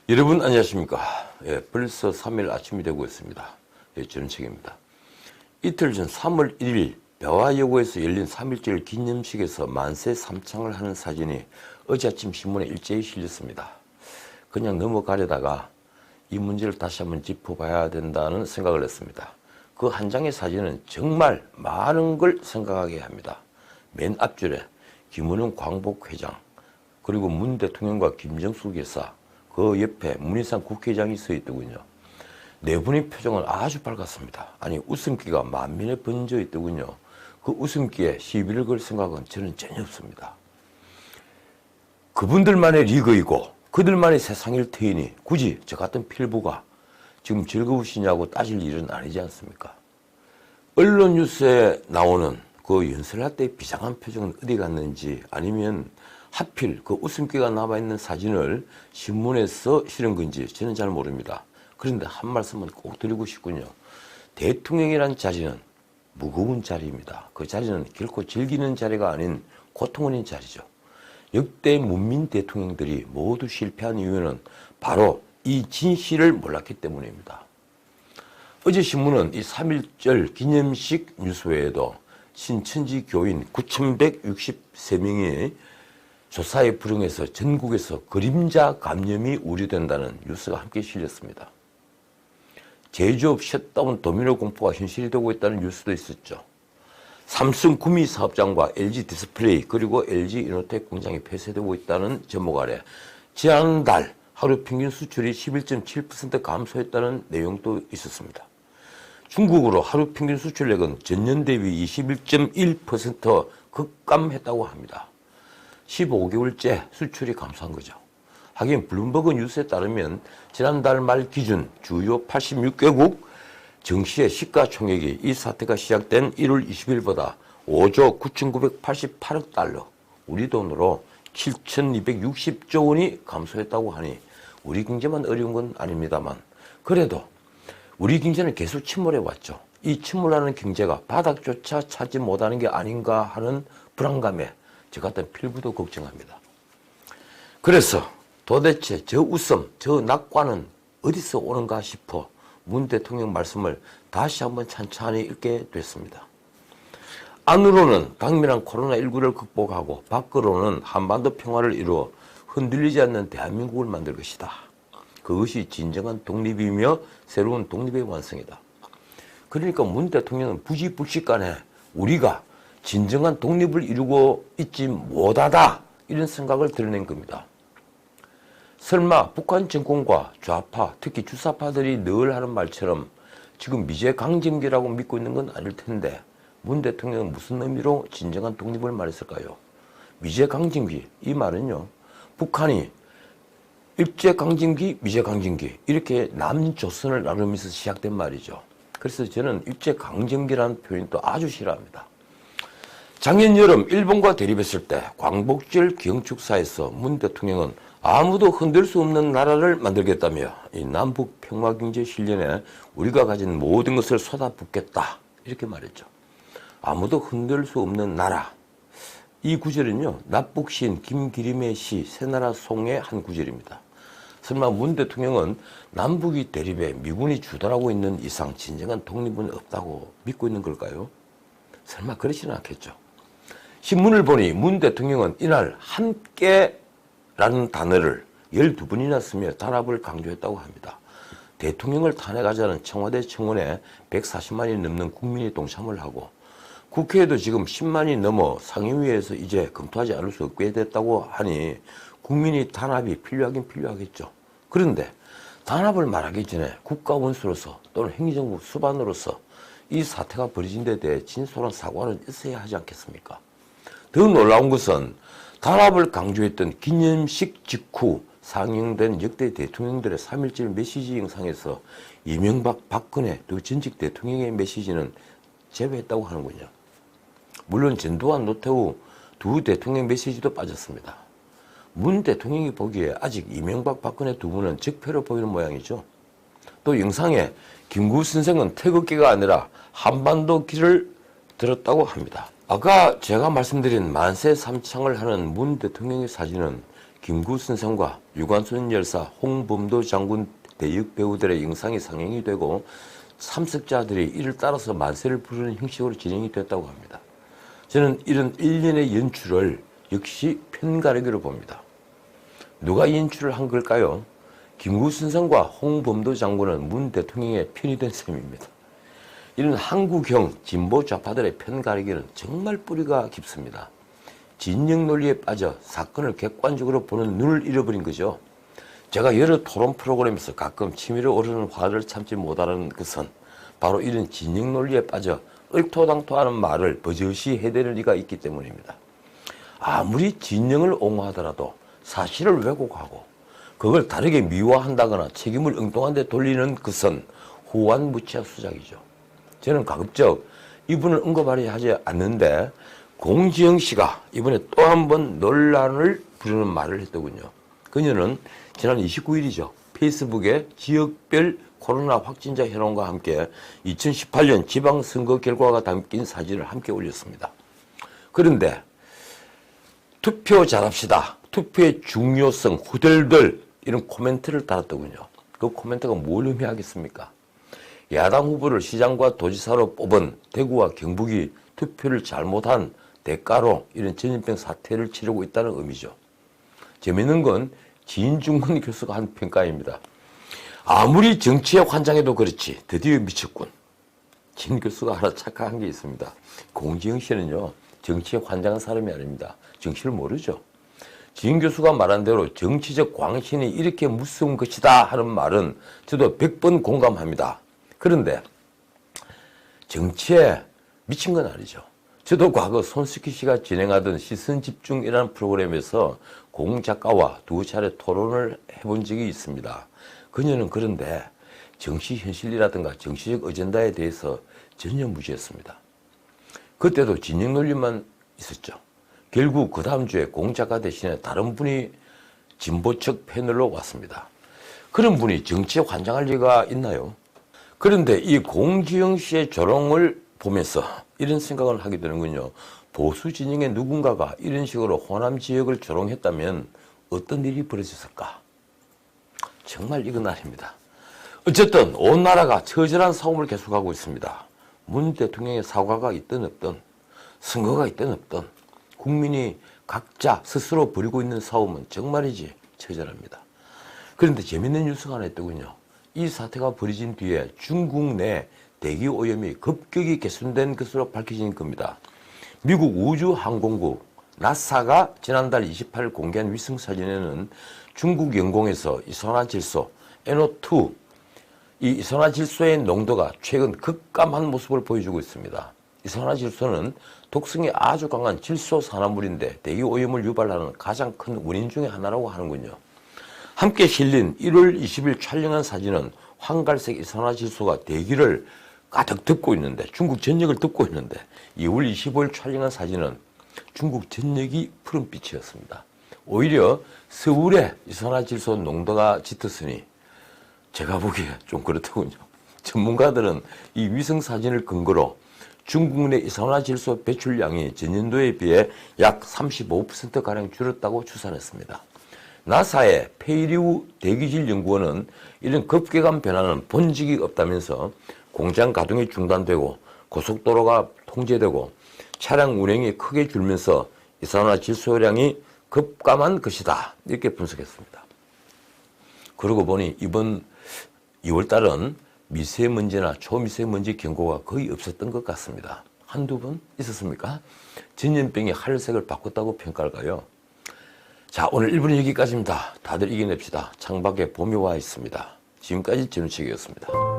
여러분 안녕하십니까. 벌써 3일 아침이 되고 있습니다. 저는 책입니다. 이틀 전 3월 1일 배화여고에서 열린 3.1절 기념식에서 만세 삼창을 하는 사진이 어제 아침 신문에 일제히 실렸습니다. 그냥 넘어가려다가 이 문제를 다시 한번 짚어봐야 된다는 생각을 했습니다. 그 한 장의 사진은 정말 많은 걸 생각하게 합니다. 맨 앞줄에 김은웅 광복회장, 그리고 문 대통령과 김정숙 여사, 그 옆에 문희상 국회의장이 서 있더군요. 네 분의 표정은 아주 밝았습니다. 아니, 웃음기가 만민에 번져 있더군요. 그 웃음기에 시비를 걸 생각은 저는 전혀 없습니다. 그분들만의 리그이고 그들만의 세상일 터이니 굳이 저 같은 필부가 지금 즐거우시냐고 따질 일은 아니지 않습니까? 언론 뉴스에 나오는 그 연설할 때의 비장한 표정은 어디 갔는지, 아니면 하필 그 웃음기가 남아있는 사진을 신문에서 실은 건지 저는 잘 모릅니다. 그런데 한 말씀은 꼭 드리고 싶군요. 대통령이란 자리는 무거운 자리입니다. 그 자리는 결코 즐기는 자리가 아닌 고통원인 자리죠. 역대 문민 대통령들이 모두 실패한 이유는 바로 이 진실을 몰랐기 때문입니다. 어제 신문은 이 3.1절 기념식 뉴스 외에도 신천지 교인 9,163명이 조사에 불응해서 전국에서 그림자 감염이 우려된다는 뉴스가 함께 실렸습니다. 제조업 셧다운 도미노 공포가 현실이 되고 있다는 뉴스도 있었죠. 삼성 구미 사업장과 LG 디스플레이 그리고 LG 이노텍 공장이 폐쇄되고 있다는 제목 아래 지난달 하루 평균 수출이 11.7% 감소했다는 내용도 있었습니다. 중국으로 하루 평균 수출액은 전년 대비 21.1% 급감했다고 합니다. 15개월째 수출이 감소한 거죠. 하긴 블룸버그 뉴스에 따르면 지난달 말 기준 주요 86개국 정시의 시가총액이 이 사태가 시작된 1월 20일보다 5조 9,988억 달러, 우리 돈으로 7,260조 원이 감소했다고 하니 우리 경제만 어려운 건 아닙니다만, 그래도 우리 경제는 계속 침몰해 왔죠. 이 침몰하는 경제가 바닥조차 찾지 못하는 게 아닌가 하는 불안감에 저 같은 필부도 걱정합니다. 그래서 도대체 저 웃음, 저 낙관은 어디서 오는가 싶어 문 대통령 말씀을 다시 한번 찬찬히 읽게 됐습니다. 안으로는 강렬한 코로나19를 극복하고 밖으로는 한반도 평화를 이루어 흔들리지 않는 대한민국을 만들 것이다. 그것이 진정한 독립이며 새로운 독립의 완성이다. 그러니까 문 대통령은 부지불식간에 우리가 진정한 독립을 이루고 있지 못하다, 이런 생각을 드러낸 겁니다. 설마 북한 정권과 좌파, 특히 주사파들이 늘 하는 말처럼 지금 미제 강점기라고 믿고 있는 건 아닐 텐데 문 대통령은 무슨 의미로 진정한 독립을 말했을까요? 미제 강점기, 이 말은요, 북한이 일제 강점기, 미제 강점기 이렇게 남조선을 나누면서 시작된 말이죠. 그래서 저는 일제 강점기라는 표현도 아주 싫어합니다. 작년 여름 일본과 대립했을 때 광복절 기영축사에서 문 대통령은 아무도 흔들 수 없는 나라를 만들겠다며 이 남북 평화경제 실현에 우리가 가진 모든 것을 쏟아붓겠다, 이렇게 말했죠. 아무도 흔들 수 없는 나라. 이 구절은요, 납북시인 김기림의 시 새나라 송의 한 구절입니다. 설마 문 대통령은 남북이 대립에 미군이 주도하고 있는 이상 진정한 독립은 없다고 믿고 있는 걸까요? 설마 그러지는 않겠죠. 신문을 보니 문 대통령은 이날 함께라는 단어를 12번이나 쓰며 단합을 강조했다고 합니다. 대통령을 탄핵하자는 청와대 청원에 140만이 넘는 국민이 동참을 하고 국회에도 지금 10만이 넘어 상임위에서 이제 검토하지 않을 수 없게 됐다고 하니 국민이 단합이 필요하긴 필요하겠죠. 그런데 단합을 말하기 전에 국가원수로서 또는 행정부 수반으로서 이 사태가 벌어진 데 대해 진솔한 사과는 있어야 하지 않겠습니까? 더 놀라운 것은 단합을 강조했던 기념식 직후 상영된 역대 대통령들의 3.1절 메시지 영상에서 이명박, 박근혜 두 전직 대통령의 메시지는 제외했다고 하는군요. 물론 전두환, 노태우 두 대통령 메시지도 빠졌습니다. 문 대통령이 보기에 아직 이명박, 박근혜 두 분은 적폐로 보이는 모양이죠. 또 영상에 김구 선생은 태극기가 아니라 한반도 길을 들었다고 합니다. 아까 제가 말씀드린 만세 삼창을 하는 문 대통령의 사진은 김구순상과 유관순 열사, 홍범도 장군 대역 배우들의 영상이 상영이 되고 참석자들이 이를 따라서 만세를 부르는 형식으로 진행이 됐다고 합니다. 저는 이런 일련의 연출을 역시 편가르기로 봅니다. 누가 연출을 한 걸까요? 김구순상과 홍범도 장군은 문 대통령의 편이 된 셈입니다. 이런 한국형 진보 좌파들의 편가르기는 정말 뿌리가 깊습니다. 진영 논리에 빠져 사건을 객관적으로 보는 눈을 잃어버린 거죠. 제가 여러 토론 프로그램에서 가끔 치밀어 오르는 화를 참지 못하는 것은 바로 이런 진영 논리에 빠져 얼토당토하는 말을 버젓이 해대는 이가 있기 때문입니다. 아무리 진영을 옹호하더라도 사실을 왜곡하고 그걸 다르게 미화한다거나 책임을 엉뚱한 데 돌리는 것은 후한무치한 수작이죠. 저는 가급적 이분을 언급하려 하지 않는데 공지영 씨가 이번에 또 한 번 논란을 부르는 말을 했더군요. 그녀는 지난 29일이죠. 페이스북에 지역별 코로나 확진자 현황과 함께 2018년 지방선거 결과가 담긴 사진을 함께 올렸습니다. 그런데 투표 잘합시다. 투표의 중요성 후덜덜 이런 코멘트를 달았더군요. 그 코멘트가 뭘 의미하겠습니까? 야당 후보를 시장과 도지사로 뽑은 대구와 경북이 투표를 잘못한 대가로 이런 전염병 사태를 치르고 있다는 의미죠. 재미있는 건 진중근 교수가 한 평가입니다. 아무리 정치에 환장해도 그렇지 드디어 미쳤군. 진 교수가 하나 착각한 게 있습니다. 공지영 씨는요 정치에 환장한 사람이 아닙니다. 정치를 모르죠. 진 교수가 말한 대로 정치적 광신이 이렇게 무서운 것이다 하는 말은 저도 100번 공감합니다. 그런데 정치에 미친 건 아니죠. 저도 과거 손석희 씨가 진행하던 시선집중이라는 프로그램에서 공 작가와 두 차례 토론을 해본 적이 있습니다. 그녀는 그런데 정치 현실이라든가 정치적 어젠다에 대해서 전혀 무시했습니다. 그때도 진영 논리만 있었죠. 결국 그 다음 주에 공 작가 대신에 다른 분이 진보측 패널로 왔습니다. 그런 분이 정치에 환장할 리가 있나요? 그런데 이 공지영 씨의 조롱을 보면서 이런 생각을 하게 되는군요. 보수 진영의 누군가가 이런 식으로 호남 지역을 조롱했다면 어떤 일이 벌어졌을까? 정말 이건 아닙니다. 어쨌든 온 나라가 처절한 싸움을 계속하고 있습니다. 문 대통령의 사과가 있든 없든 선거가 있든 없든 국민이 각자 스스로 벌이고 있는 싸움은 정말이지 처절합니다. 그런데 재밌는 뉴스가 하나 있더군요. 이 사태가 벌어진 뒤에 중국 내 대기 오염이 급격히 개선된 것으로 밝혀진 겁니다. 미국 우주항공국 나사가 지난달 28일 공개한 위성사진에는 중국 영공에서 이산화질소 NO2 이 이산화질소의 농도가 최근 급감한 모습을 보여주고 있습니다. 이산화질소는 독성이 아주 강한 질소 산화물인데 대기 오염을 유발하는 가장 큰 원인 중에 하나라고 하는군요. 함께 실린 1월 20일 촬영한 사진은 황갈색 이산화질소가 대기를 가득 덮고 있는데 중국 전역을 덮고 있는데 2월 25일 촬영한 사진은 중국 전역이 푸른빛이었습니다. 오히려 서울에 이산화질소 농도가 짙었으니 제가 보기에 좀 그렇더군요. 전문가들은 이 위성사진을 근거로 중국 내 이산화질소 배출량이 전년도에 비해 약 35%가량 줄었다고 추산했습니다. 나사의 페이리우 대기질 연구원은 이런 급격한 변화는 본 적이 없다면서 공장 가동이 중단되고 고속도로가 통제되고 차량 운행이 크게 줄면서 이산화질소량이 급감한 것이다. 이렇게 분석했습니다. 그러고 보니 이번 2월달은 미세먼지나 초미세먼지 경고가 거의 없었던 것 같습니다. 한두 번 있었습니까? 전염병이 하늘색을 바꿨다고 평가할까요? 자, 오늘 1부는 여기까지입니다. 다들 이겨냅시다. 창밖에 봄이 와 있습니다. 지금까지 전우책이었습니다.